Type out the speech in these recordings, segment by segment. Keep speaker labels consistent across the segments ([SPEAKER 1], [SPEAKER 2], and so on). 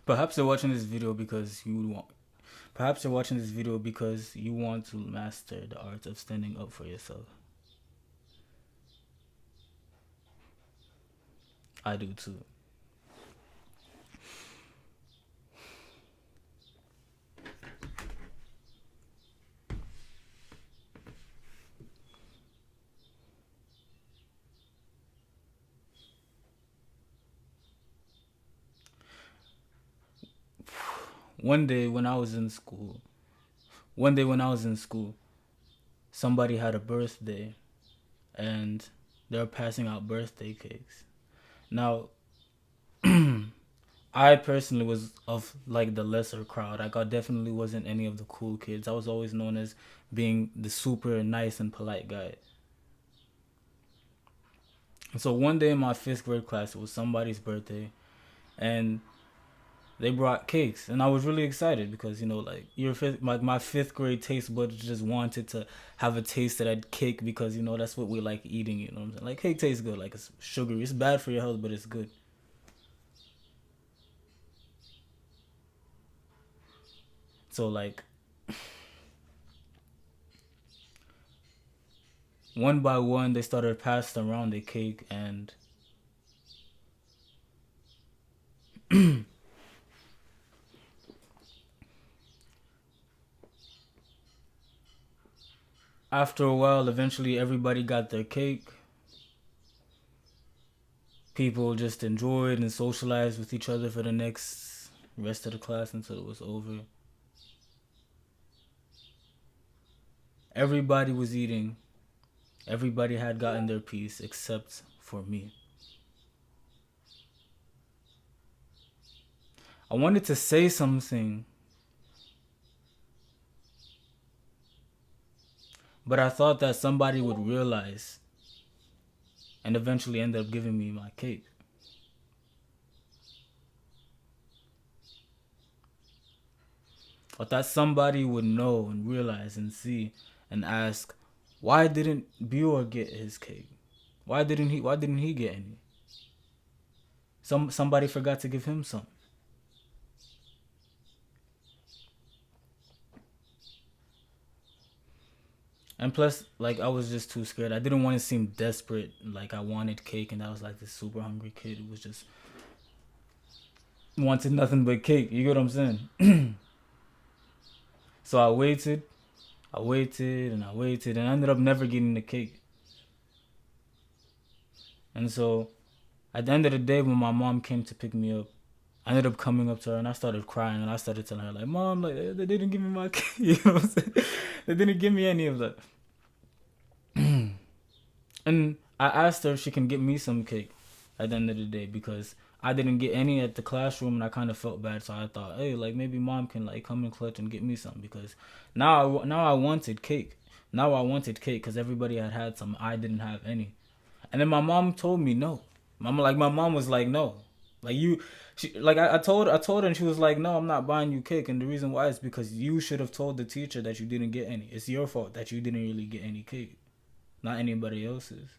[SPEAKER 1] Perhaps you're watching this video because you want. Perhaps you're watching this video because you want to master the art of standing up for yourself. I do too. One day when I was in school, one day when I was in school, somebody had a birthday and they were passing out birthday cakes. Now, I personally was of like the lesser crowd. Like I definitely wasn't any of the cool kids. I was always known as being the super nice and polite guy. And so one day in my fifth grade class, it was somebody's birthday, and they brought cakes, and I was really excited because like my fifth grade taste buds just wanted to have a taste of that cake because that's what we like eating. You know what I'm saying? Like cake tastes good, like it's sugary. It's bad for your health, but it's good. So like one by one, they started passing around the cake, and after a while, eventually everybody got their cake. People just enjoyed and socialized with each other for the next rest of the class until it was over. Everybody was eating. Everybody had gotten their piece except for me. I wanted to say something, but I thought that somebody would realize and eventually end up giving me my cake. I thought somebody would know and realize and see and ask, why didn't Buer get his cake? Why didn't he get any? Somebody forgot to give him some. And plus, like, I was just too scared. I didn't want to seem desperate, like I wanted cake, and I was like this super hungry kid who was just wanted nothing but cake. You get what I'm saying? So I waited, and I ended up never getting the cake. And so, at the end of the day, when my mom came to pick me up, I ended up coming up to her and I started crying and I started telling her like, "Mom, like they didn't give me my cake." You know what I'm saying? They didn't give me any of that. And I asked her if she can get me some cake at the end of the day because I didn't get any at the classroom and I kind of felt bad. So I thought, hey, like maybe mom can like come in clutch and get me some because now I wanted cake. Now I wanted cake because everybody had some. I didn't have any. And then my mom told me no. My mom was like no, like I told her and she was like no, I'm not buying you cake. And the reason why is because you should have told the teacher that you didn't get any. It's your fault that you didn't really get any cake, not anybody else's.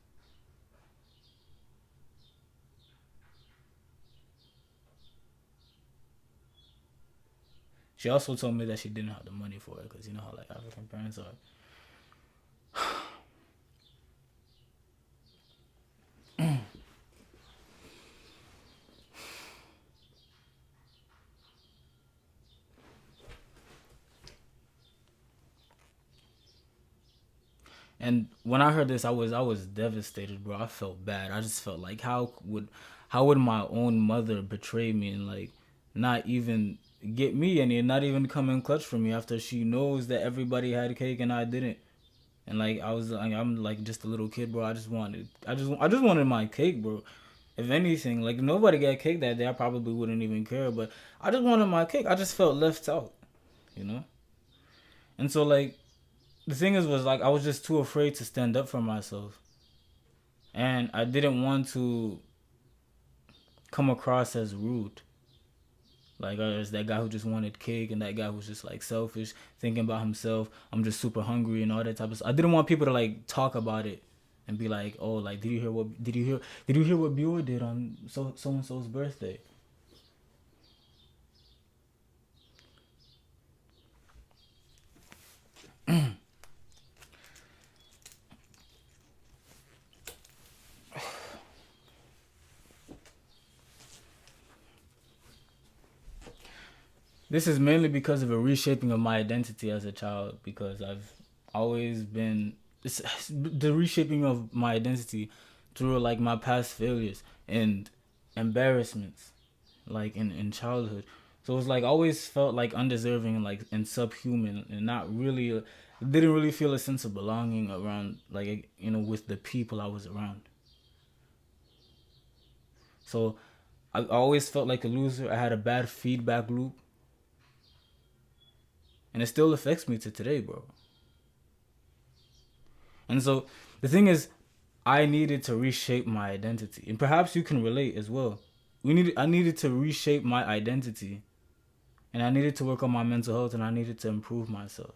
[SPEAKER 1] She also told me that she didn't have the money for it because you know how like African parents are. And when I heard this, I was devastated, bro. I felt bad. I just felt like how would my own mother betray me and like not even get me any and not even come in clutch for me after she knows that everybody had cake and I didn't. And like I'm like just a little kid, bro. I just wanted my cake, bro. If anything, like if nobody got cake that day, I probably wouldn't even care. But I just wanted my cake. I just felt left out, you know. And so like the thing is was like I was just too afraid to stand up for myself, and I didn't want to come across as rude. Like as that guy who just wanted cake and that guy who's just like selfish, thinking about himself. I'm just super hungry and all that type of stuff. I didn't want people to like talk about it and be like, "Oh, like did you hear what Buell did on so and so's birthday?" This is mainly because of a reshaping of my identity as a child, because I've always been it's the reshaping of my identity through like my past failures and embarrassments, like in childhood. So it's like I always felt like undeserving and like and subhuman, and not really didn't really feel a sense of belonging around, like, with the people I was around. So I always felt like a loser. I had a bad feedback loop, and it still affects me to today, bro. And so the thing is, I needed to reshape my identity, and perhaps you can relate as well. I needed to reshape my identity, and I needed to work on my mental health, and I needed to improve myself.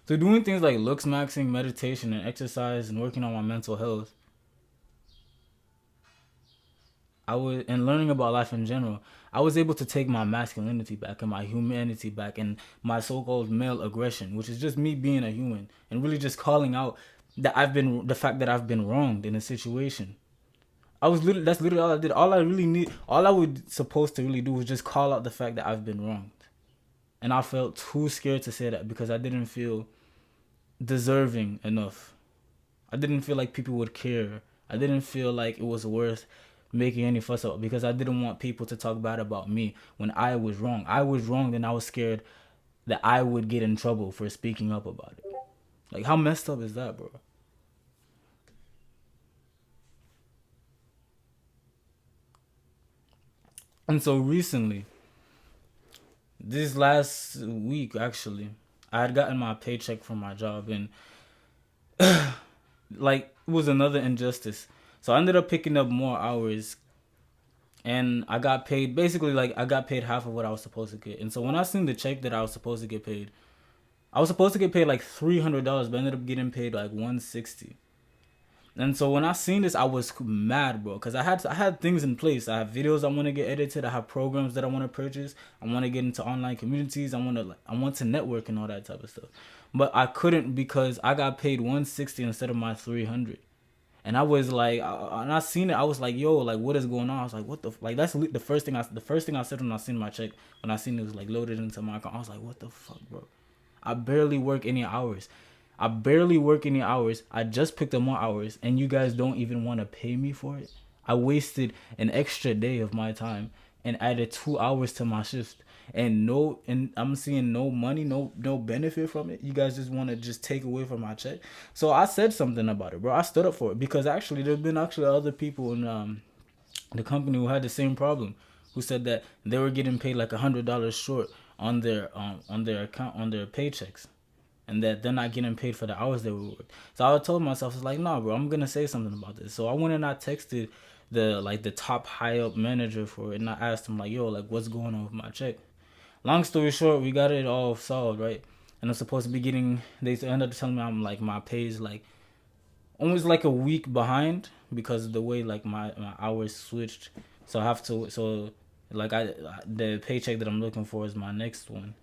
[SPEAKER 1] So doing things like looks maxing, meditation, and exercise, and working on my mental health, and learning about life in general, I was able to take my masculinity back and my humanity back and my so-called male aggression, which is just me being a human and really just calling out the fact that I've been wronged in a situation. That's literally all I did. All I was supposed to really do was just call out the fact that I've been wronged. And I felt too scared to say that because I didn't feel deserving enough. I didn't feel like people would care. I didn't feel like it was worth making any fuss about, because I didn't want people to talk bad about me when I was wrong. I was wrong, and I was scared that I would get in trouble for speaking up about it. Like, how messed up is that, bro? And so recently, this last week actually, I had gotten my paycheck from my job, and like it was another injustice. So I ended up picking up more hours, and I got paid basically, like, I got paid half of what I was supposed to get. And so when I seen the check that I was supposed to get paid, I was supposed to get paid like $300, but I ended up getting paid like 160. And so when I seen this, I was mad, bro, because I had things in place. I have videos I want to get edited. I have programs that I want to purchase. I want to get into online communities. I want to network and all that type of stuff. But I couldn't because I got paid 160 instead of my 300. And I was like, and I seen it. I was like, yo, like, what is going on? I was like, what like, that's the first thing I said when I seen my check. When I seen it was like loaded into my account, I was like, what the fuck, bro? I barely work any hours. I just picked up more hours, and you guys don't even want to pay me for it. I wasted an extra day of my time and added 2 hours to my shift, and I'm seeing no money, no benefit from it. You guys just want to just take away from my check. So I said something about it, bro. I stood up for it, because actually there've been actually other people in the company who had the same problem, who said that they were getting paid like $100 short on their account, on their paychecks, and that they're not getting paid for the hours they work. So I told myself, it's like, nah, bro, I'm gonna say something about this. So I went and I texted the top high up manager for it, and I asked him, like, yo, like, what's going on with my check? Long story short, we got it all solved, right? And I'm supposed to be getting. They ended up telling me I'm like, my pay is like almost like a week behind because of the way like my hours switched. So I have to. So like the paycheck that I'm looking for is my next one,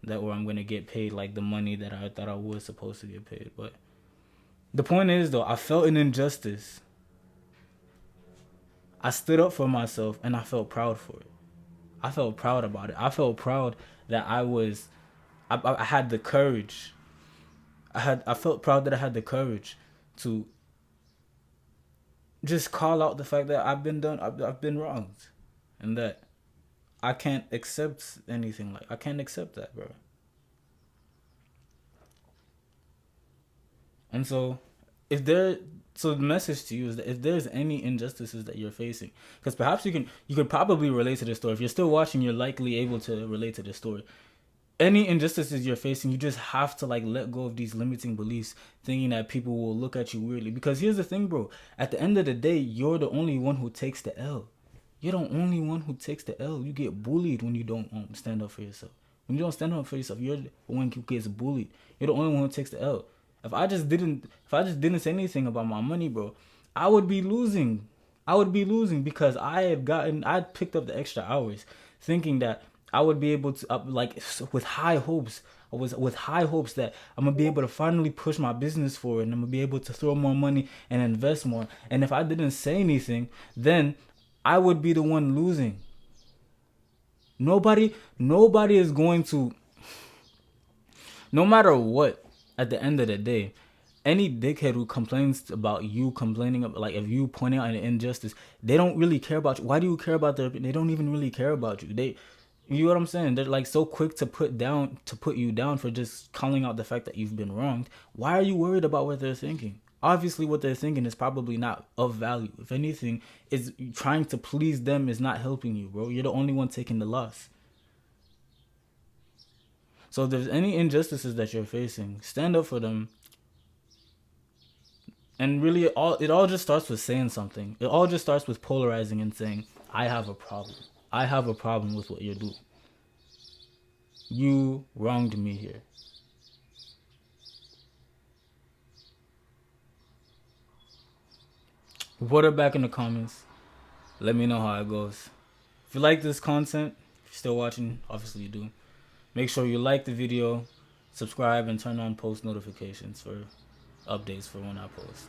[SPEAKER 1] that where I'm gonna get paid like the money that I thought I was supposed to get paid. But the point is, though, I felt an injustice. I stood up for myself, and I felt proud for it. I felt proud about it. I felt proud that I had the courage. I felt proud that I had the courage to just call out the fact that I've been wronged, and that I can't accept anything. Like, I can't accept that, bro. And so, if there, so the message to you is that if there's any injustices that you're facing, because perhaps you could probably relate to this story. If you're still watching, you're likely able to relate to this story. Any injustices you're facing, you just have to like let go of these limiting beliefs, thinking that people will look at you weirdly. Because here's the thing, bro. At the end of the day, you're the only one who takes the L. You're the only one who takes the L. You get bullied when you don't stand up for yourself. When you don't stand up for yourself, you're the one who gets bullied. You're the only one who takes the L. If I just didn't say anything about my money, bro, I would be losing. I would be losing because I picked up the extra hours, thinking that I would be able to with high hopes. I was with high hopes that I'm gonna be able to finally push my business forward, and I'm gonna be able to throw more money and invest more. And if I didn't say anything, then I would be the one losing. Nobody is going to, no matter what, at the end of the day, any dickhead who complains about you complaining about, like, if you pointing out an injustice, they don't really care about you. Why do you care about their? They don't even really care about you. You know what I'm saying? They're like so quick to put you down for just calling out the fact that you've been wronged. Why are you worried about what they're thinking? Obviously, what they're thinking is probably not of value. If anything, is trying to please them is not helping you, bro. You're the only one taking the loss. So if there's any injustices that you're facing, stand up for them. And really, it all just starts with saying something. It all just starts with polarizing and saying, I have a problem. I have a problem with what you're doing. You wronged me here. Report it back in the comments. Let me know how it goes. If you like this content, if you're still watching, obviously you do. Make sure you like the video, subscribe, and turn on post notifications for updates for when I post.